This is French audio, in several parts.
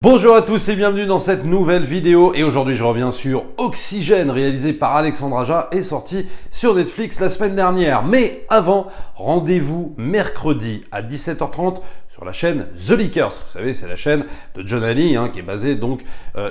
Bonjour à tous et bienvenue dans cette nouvelle vidéo et aujourd'hui je reviens sur Oxygène réalisé par Alexandre Aja et sorti sur Netflix la semaine dernière. Mais avant, rendez-vous mercredi à 17h30 sur la chaîne The Leakers. Vous savez, c'est la chaîne de John Ali qui est basée donc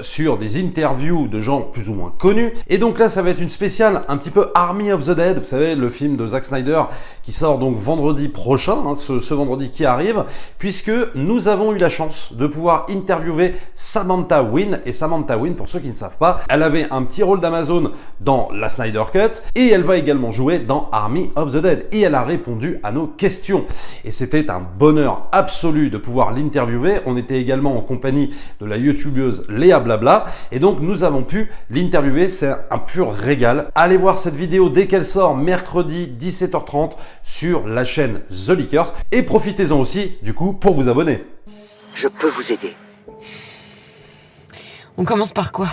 sur des interviews de gens plus ou moins connus. Et donc là, ça va être une spéciale un petit peu Army of the Dead. Vous savez, le film de Zack Snyder qui sort donc vendredi prochain, ce vendredi qui arrive, puisque nous avons eu la chance de pouvoir interviewer Samantha Wynn. Et Samantha Wynn, pour ceux qui ne savent pas, elle avait un petit rôle d'Amazon dans la Snyder Cut et elle va également jouer dans Army of the Dead. Et elle a répondu à nos questions. Et c'était un bonheur absolu de pouvoir l'interviewer. On était également en compagnie de la youtubeuse Léa Blabla et donc nous avons pu l'interviewer. C'est un pur régal. Allez voir cette vidéo dès qu'elle sort mercredi 17h30 sur la chaîne The Leakers et profitez-en aussi du coup pour vous abonner. Je peux vous aider. On commence par quoi?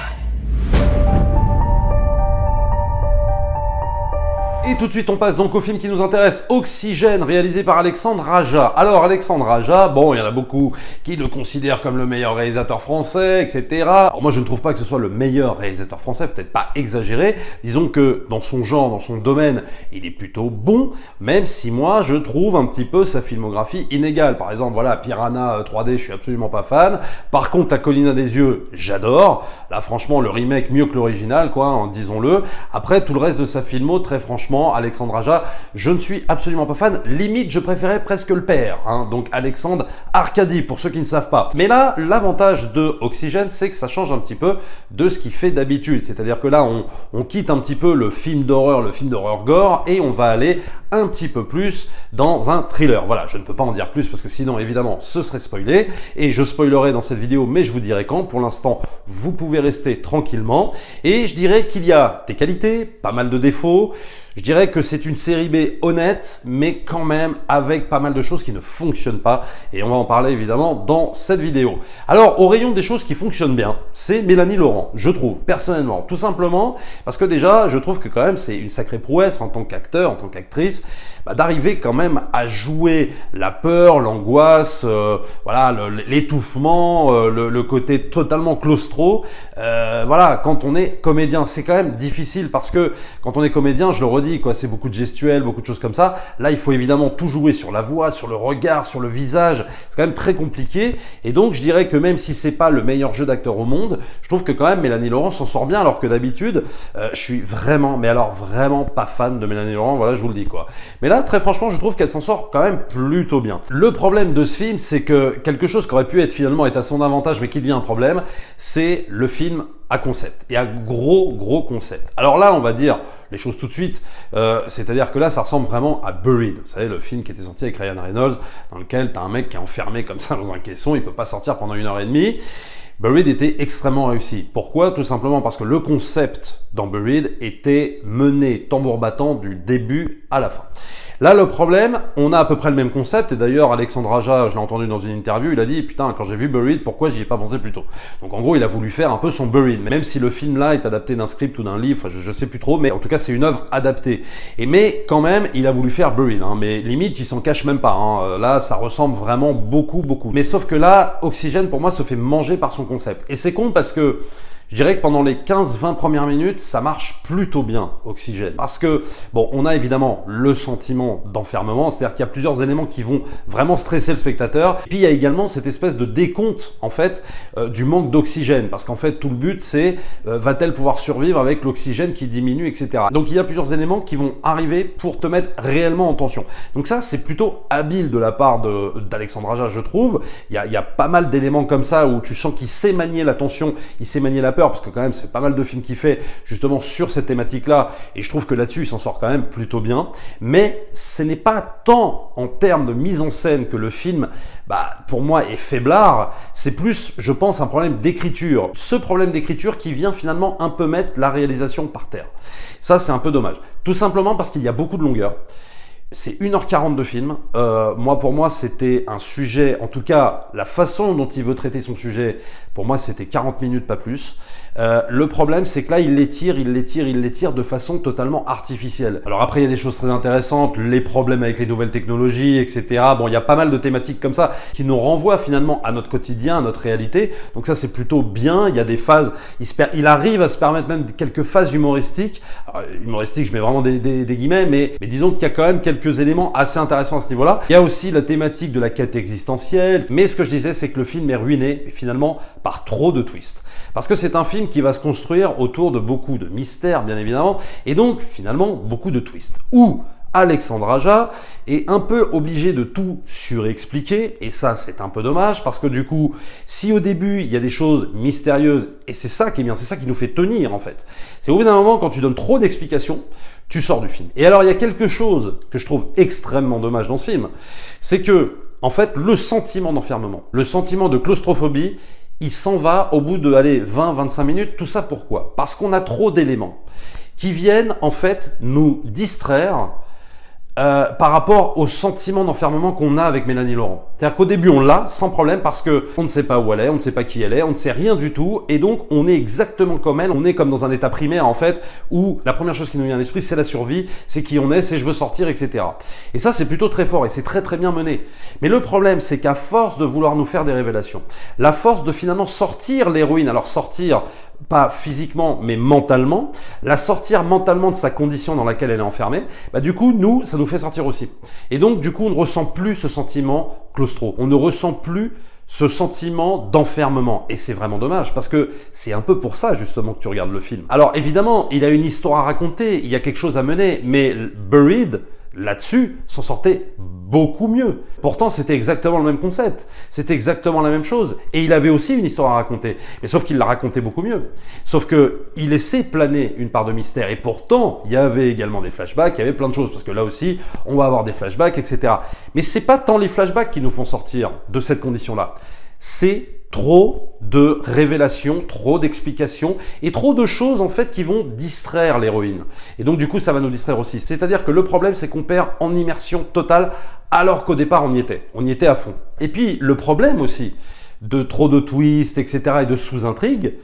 Et tout de suite, on passe donc au film qui nous intéresse, Oxygène, réalisé par Alexandre Aja. Alors, Alexandre Aja, bon, il y en a beaucoup qui le considèrent comme le meilleur réalisateur français, etc. Alors moi, je ne trouve pas que ce soit le meilleur réalisateur français, peut-être pas exagéré. Disons que dans son genre, dans son domaine, il est plutôt bon, même si moi, je trouve un petit peu sa filmographie inégale. Par exemple, voilà, Piranha 3D, je suis absolument pas fan. Par contre, La Colline des Yeux, j'adore. Là, franchement, le remake mieux que l'original, quoi, disons-le. Après, tout le reste de sa filmo, très franchement, Alexandre Aja, je ne suis absolument pas fan. Limite, je préférais presque le père. Donc Alexandre Arcadi, pour ceux qui ne savent pas. Mais là, l'avantage de Oxygène, c'est que ça change un petit peu de ce qu'il fait d'habitude. C'est-à-dire que là, on quitte un petit peu le film d'horreur gore, et on va aller un petit peu plus dans un thriller. Voilà, je ne peux pas en dire plus parce que sinon, évidemment, ce serait spoilé. Et je spoilerai dans cette vidéo, mais je vous dirai quand. Pour l'instant, vous pouvez rester tranquillement. Et je dirais qu'il y a des qualités, pas mal de défauts. Je dirais que c'est une série B honnête, mais quand même avec pas mal de choses qui ne fonctionnent pas. Et on va en parler évidemment dans cette vidéo. Alors, au rayon des choses qui fonctionnent bien, c'est Mélanie Laurent, je trouve, personnellement. Tout simplement parce que déjà, je trouve que quand même, c'est une sacrée prouesse en tant qu'acteur, en tant qu'actrice, d'arriver quand même à jouer la peur, l'angoisse, voilà, l'étouffement, le côté totalement claustro. Voilà, quand on est comédien, c'est quand même difficile parce que quand on est comédien, je le redis, quoi, c'est beaucoup de gestuels, beaucoup de choses comme ça. Là, il faut évidemment tout jouer sur la voix, sur le regard, sur le visage. C'est quand même très compliqué. Et donc, je dirais que même si c'est pas le meilleur jeu d'acteur au monde, je trouve que quand même Mélanie Laurent s'en sort bien, alors que d'habitude, je suis vraiment, mais alors vraiment pas fan de Mélanie Laurent. Voilà, je vous le dis, quoi. Mais là, très franchement, je trouve qu'elle s'en sort quand même plutôt bien. Le problème de ce film, c'est que quelque chose qui aurait pu être finalement à son avantage, mais qui devient un problème, c'est le film à concept et à gros concept. Alors là, on va dire les choses tout de suite, c'est-à-dire que là, ça ressemble vraiment à Buried. Vous savez, le film qui était sorti avec Ryan Reynolds, dans lequel tu as un mec qui est enfermé comme ça dans un caisson, il peut pas sortir pendant 1h30. Buried était extrêmement réussi. Pourquoi? Tout simplement parce que le concept dans Buried était mené tambour battant du début à la fin. Là, le problème, on a à peu près le même concept, et d'ailleurs, Alexandre Aja, je l'ai entendu dans une interview, il a dit, putain, quand j'ai vu Buried, pourquoi j'y ai pas pensé plus tôt? Donc en gros, il a voulu faire un peu son Buried, même si le film là est adapté d'un script ou d'un livre, je sais plus trop, mais en tout cas, c'est une œuvre adaptée. Mais quand même, il a voulu faire Buried, mais limite, il s'en cache même pas. Là, ça ressemble vraiment beaucoup. Mais sauf que là, Oxygène, pour moi, se fait manger par son concept. Et c'est con parce que je dirais que pendant les 15-20 premières minutes, ça marche plutôt bien, Oxygène. Parce que, bon, on a évidemment le sentiment d'enfermement, c'est-à-dire qu'il y a plusieurs éléments qui vont vraiment stresser le spectateur. Et puis, il y a également cette espèce de décompte, en fait, du manque d'oxygène. Parce qu'en fait, tout le but, c'est va-t-elle pouvoir survivre avec l'oxygène qui diminue, etc. Donc, il y a plusieurs éléments qui vont arriver pour te mettre réellement en tension. Donc ça, c'est plutôt habile de la part d'Alexandre Aja, je trouve. Il y a pas mal d'éléments comme ça où tu sens qu'il sait manier la tension, il sait manier la peur, parce que quand même c'est pas mal de films qu'il fait justement sur cette thématique-là, et je trouve que là-dessus il s'en sort quand même plutôt bien. Mais ce n'est pas tant en termes de mise en scène que le film, pour moi, est faiblard. C'est plus, je pense, un problème d'écriture. Ce problème d'écriture qui vient finalement un peu mettre la réalisation par terre. Ça, c'est un peu dommage. Tout simplement parce qu'il y a beaucoup de longueur. C'est 1h40 de film. Pour moi, c'était un sujet, en tout cas, la façon dont il veut traiter son sujet, pour moi, c'était 40 minutes, pas plus. Le problème, c'est que là, il l'étire de façon totalement artificielle. Alors après, il y a des choses très intéressantes, les problèmes avec les nouvelles technologies, etc. Bon, il y a pas mal de thématiques comme ça qui nous renvoient finalement à notre quotidien, à notre réalité. Donc ça, c'est plutôt bien. Il y a des phases, il arrive à se permettre même quelques phases humoristiques. Alors, humoristiques, je mets vraiment des guillemets, mais disons qu'il y a quand même quelques éléments assez intéressants à ce niveau-là. Il y a aussi la thématique de la quête existentielle. Mais ce que je disais, c'est que le film est ruiné finalement par trop de twists. Parce que c'est un film qui va se construire autour de beaucoup de mystères, bien évidemment, et donc finalement beaucoup de twists. Où Alexandre Aja est un peu obligé de tout surexpliquer, et ça c'est un peu dommage, parce que du coup, si au début il y a des choses mystérieuses, et c'est ça qui est bien, c'est ça qui nous fait tenir en fait, c'est au bout d'un moment quand tu donnes trop d'explications, tu sors du film. Et alors il y a quelque chose que je trouve extrêmement dommage dans ce film, c'est que en fait le sentiment d'enfermement, le sentiment de claustrophobie, il s'en va au bout de 20-25 minutes. Tout ça pourquoi? Parce qu'on a trop d'éléments qui viennent en fait nous distraire par rapport au sentiment d'enfermement qu'on a avec Mélanie Laurent. C'est-à-dire qu'au début on l'a sans problème parce que on ne sait pas où elle est, on ne sait pas qui elle est, on ne sait rien du tout et donc on est exactement comme elle, on est comme dans un état primaire en fait où la première chose qui nous vient à l'esprit c'est la survie, c'est qui on est, c'est je veux sortir, etc. Et ça c'est plutôt très fort et c'est très très bien mené. Mais le problème c'est qu'à force de vouloir nous faire des révélations, la force de finalement sortir l'héroïne, alors sortir pas physiquement mais mentalement, la sortir mentalement de sa condition dans laquelle elle est enfermée, bah du coup nous ça nous fait sortir aussi. Et donc du coup on ne ressent plus ce sentiment claustro, on ne ressent plus ce sentiment d'enfermement et c'est vraiment dommage parce que c'est un peu pour ça justement que tu regardes le film. Alors évidemment il a une histoire à raconter, il y a quelque chose à mener, mais Buried là-dessus s'en sortait beaucoup mieux. Pourtant, c'était exactement le même concept, c'était exactement la même chose, et il avait aussi une histoire à raconter, mais sauf qu'il la racontait beaucoup mieux. Sauf que il laissait planer une part de mystère, et pourtant, il y avait également des flashbacks, il y avait plein de choses, parce que là aussi, on va avoir des flashbacks, etc. Mais c'est pas tant les flashbacks qui nous font sortir de cette condition-là, c'est trop de révélations, trop d'explications et trop de choses en fait qui vont distraire l'héroïne. Et donc du coup ça va nous distraire aussi. C'est-à-dire que le problème c'est qu'on perd en immersion totale alors qu'au départ on y était à fond. Et puis le problème aussi de trop de twists, etc. et de sous-intrigues,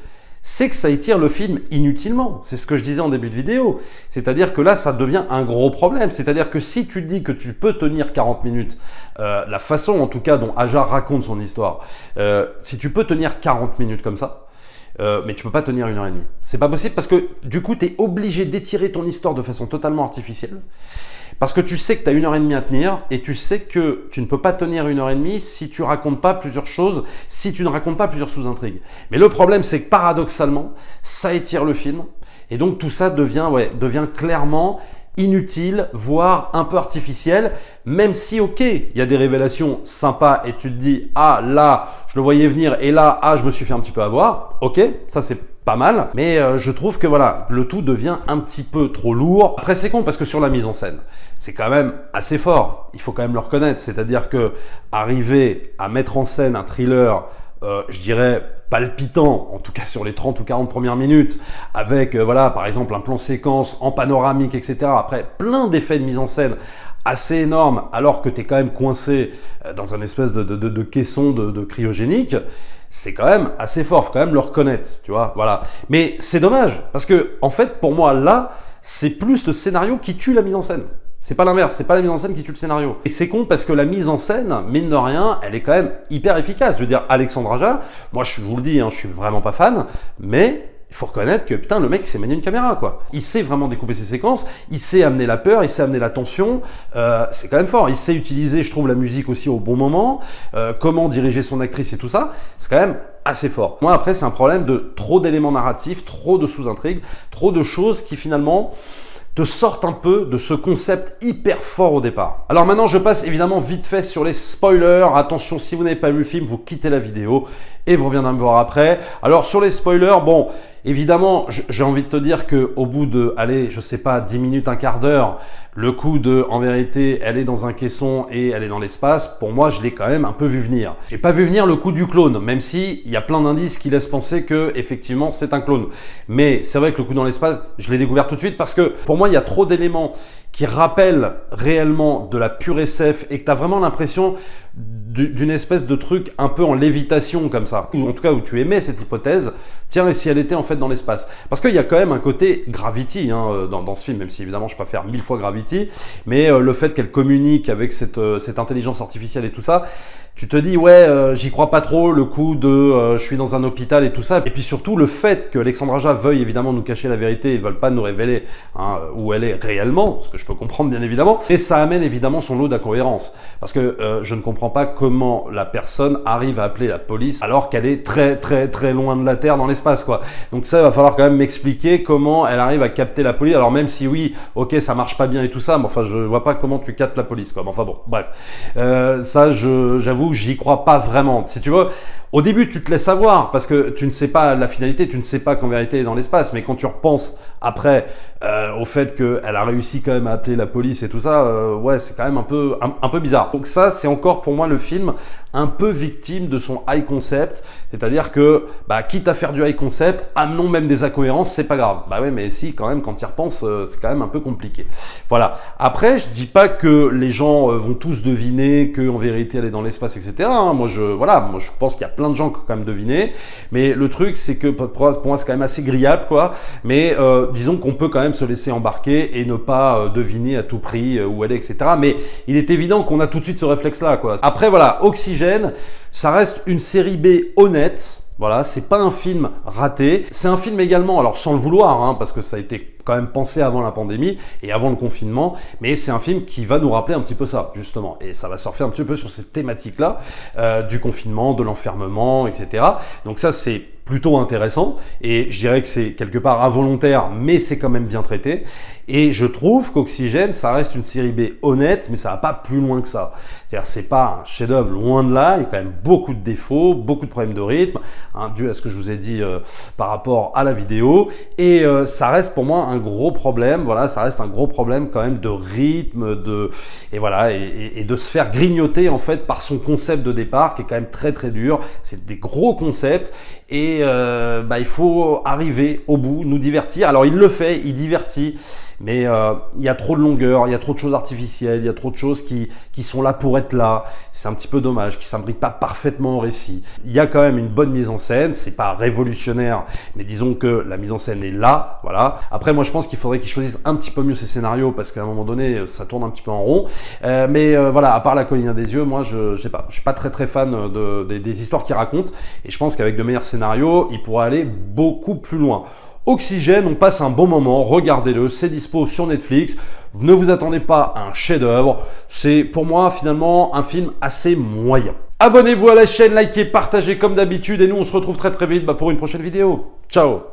c'est que ça étire le film inutilement. C'est ce que je disais en début de vidéo. C'est-à-dire que là, ça devient un gros problème. C'est-à-dire que si tu te dis que tu peux tenir 40 minutes, la façon en tout cas dont Aja raconte son histoire, si tu peux tenir 40 minutes comme ça, mais tu peux pas tenir 1h30. C'est pas possible parce que du coup, tu es obligé d'étirer ton histoire de façon totalement artificielle. Parce que tu sais que tu as 1h30 à tenir et tu sais que tu ne peux pas tenir 1h30 si tu racontes pas plusieurs choses, si tu ne racontes pas plusieurs sous-intrigues. Mais le problème, c'est que paradoxalement, ça étire le film et donc tout ça devient clairement inutile, voire un peu artificiel, même si ok, il y a des révélations sympas et tu te dis ah là, je le voyais venir et là ah je me suis fait un petit peu avoir, ok, ça c'est pas mal, mais je trouve que voilà, le tout devient un petit peu trop lourd. Après c'est con parce que sur la mise en scène, c'est quand même assez fort, il faut quand même le reconnaître, c'est-à-dire que arriver à mettre en scène un thriller, je dirais palpitant, en tout cas sur les 30 ou 40 premières minutes, avec voilà par exemple un plan séquence en panoramique, etc. Après plein d'effets de mise en scène assez énormes, alors que tu es quand même coincé dans un espèce de caisson de cryogénique, c'est quand même assez fort, faut quand même le reconnaître, tu vois, voilà. Mais c'est dommage, parce que en fait pour moi là, c'est plus le scénario qui tue la mise en scène. C'est pas l'inverse, c'est pas la mise en scène qui tue le scénario. Et c'est con parce que la mise en scène, mine de rien, elle est quand même hyper efficace. Je veux dire, Alexandre Aja, moi je vous le dis, je suis vraiment pas fan, mais il faut reconnaître que putain, le mec il sait manier une caméra quoi. Il sait vraiment découper ses séquences, il sait amener la peur, il sait amener la tension, c'est quand même fort. Il sait utiliser, je trouve, la musique aussi au bon moment, comment diriger son actrice et tout ça, c'est quand même assez fort. Moi après c'est un problème de trop d'éléments narratifs, trop de sous-intrigues, trop de choses qui finalement te sortent un peu de ce concept hyper fort au départ. Alors maintenant, je passe évidemment vite fait sur les spoilers. Attention, si vous n'avez pas vu le film, vous quittez la vidéo et vous reviendrez me voir après. Alors sur les spoilers, bon, évidemment, j'ai envie de te dire que au bout de, allez, je sais pas, 10 minutes, un quart d'heure, le coup de, en vérité, elle est dans un caisson et elle est dans l'espace, pour moi, je l'ai quand même un peu vu venir. J'ai pas vu venir le coup du clone, même si il y a plein d'indices qui laissent penser que, effectivement, c'est un clone. Mais c'est vrai que le coup dans l'espace, je l'ai découvert tout de suite parce que, pour moi, il y a trop d'éléments qui rappelle réellement de la pure SF et que tu as vraiment l'impression d'une espèce de truc un peu en lévitation comme ça, ou en tout cas où tu aimais cette hypothèse, tiens, et si elle était en fait dans l'espace? Parce qu'il y a quand même un côté Gravity dans ce film, même si évidemment je préfère 1000 fois Gravity, mais le fait qu'elle communique avec cette intelligence artificielle et tout ça, tu te dis ouais, j'y crois pas trop, le coup de je suis dans un hôpital et tout ça, et puis surtout le fait que Alexandre Aja veuille évidemment nous cacher la vérité et ne veulent pas nous révéler où elle est réellement, ce que je peux comprendre bien évidemment, et ça amène évidemment son lot d'incohérences, parce que je ne comprends pas comment la personne arrive à appeler la police alors qu'elle est très très très loin de la Terre dans l'espace quoi. Donc ça, il va falloir quand même m'expliquer comment elle arrive à capter la police, alors même si oui, ok, ça marche pas bien et tout ça, mais enfin je vois pas comment tu captes la police quoi, mais enfin bon, bref. Ça, j'avoue que j'y crois pas vraiment. Si tu veux, au début, tu te laisses savoir parce que tu ne sais pas la finalité, tu ne sais pas qu'en vérité elle est dans l'espace. Mais quand tu repenses après au fait qu'elle a réussi quand même à appeler la police et tout ça, ouais, c'est quand même un peu bizarre. Donc ça, c'est encore pour moi le film un peu victime de son high concept. C'est-à-dire que, quitte à faire du high concept, amenons même des incohérences, c'est pas grave. Bah ouais, mais si, quand même, quand tu y repenses, c'est quand même un peu compliqué. Voilà. Après, je dis pas que les gens vont tous deviner qu'en vérité elle est dans l'espace, etc. Moi, je pense qu'il y a plein de gens qui ont quand même deviné. Mais le truc, c'est que pour moi, c'est quand même assez grillable, quoi. Mais disons qu'on peut quand même se laisser embarquer et ne pas deviner à tout prix où elle est, etc. Mais il est évident qu'on a tout de suite ce réflexe-là, quoi. Après, voilà, Oxygène, ça reste une série B honnête. Voilà, c'est pas un film raté. C'est un film également, alors sans le vouloir, parce que ça a été quand même pensé avant la pandémie et avant le confinement, mais c'est un film qui va nous rappeler un petit peu ça, justement. Et ça va surfer un petit peu sur cette thématique-là, du confinement, de l'enfermement, etc. Donc ça, c'est plutôt intéressant et je dirais que c'est quelque part involontaire, mais c'est quand même bien traité. Et je trouve qu'Oxygène, ça reste une série B honnête, mais ça va pas plus loin que ça. C'est-à-dire, c'est pas un chef-d'œuvre, loin de là. Il y a quand même beaucoup de défauts, beaucoup de problèmes de rythme, dû à ce que je vous ai dit par rapport à la vidéo. Et ça reste pour moi un gros problème. Voilà, ça reste un gros problème quand même de rythme, et de se faire grignoter en fait par son concept de départ, qui est quand même très très dur. C'est des gros concepts. Et il faut arriver au bout, nous divertir. Alors il le fait, il divertit, mais il y a trop de longueur, il y a trop de choses artificielles, il y a trop de choses qui sont là pour être là. C'est un petit peu dommage, qui ne s'imbriquent pas parfaitement au récit. Il y a quand même une bonne mise en scène, c'est pas révolutionnaire, mais disons que la mise en scène est là, voilà. Après, moi je pense qu'il faudrait qu'ils choisissent un petit peu mieux ses scénarios, parce qu'à un moment donné, ça tourne un petit peu en rond. Voilà, à part La Colline des Yeux, moi je sais pas, je suis pas très très fan des histoires qu'il raconte, et je pense qu'avec de meilleurs scénarios, il pourrait aller beaucoup plus loin. Oxygène, on passe un bon moment, regardez-le, c'est dispo sur Netflix. Ne vous attendez pas à un chef-d'œuvre, c'est pour moi finalement un film assez moyen. Abonnez-vous à la chaîne, likez, partagez comme d'habitude et nous on se retrouve très très vite pour une prochaine vidéo. Ciao!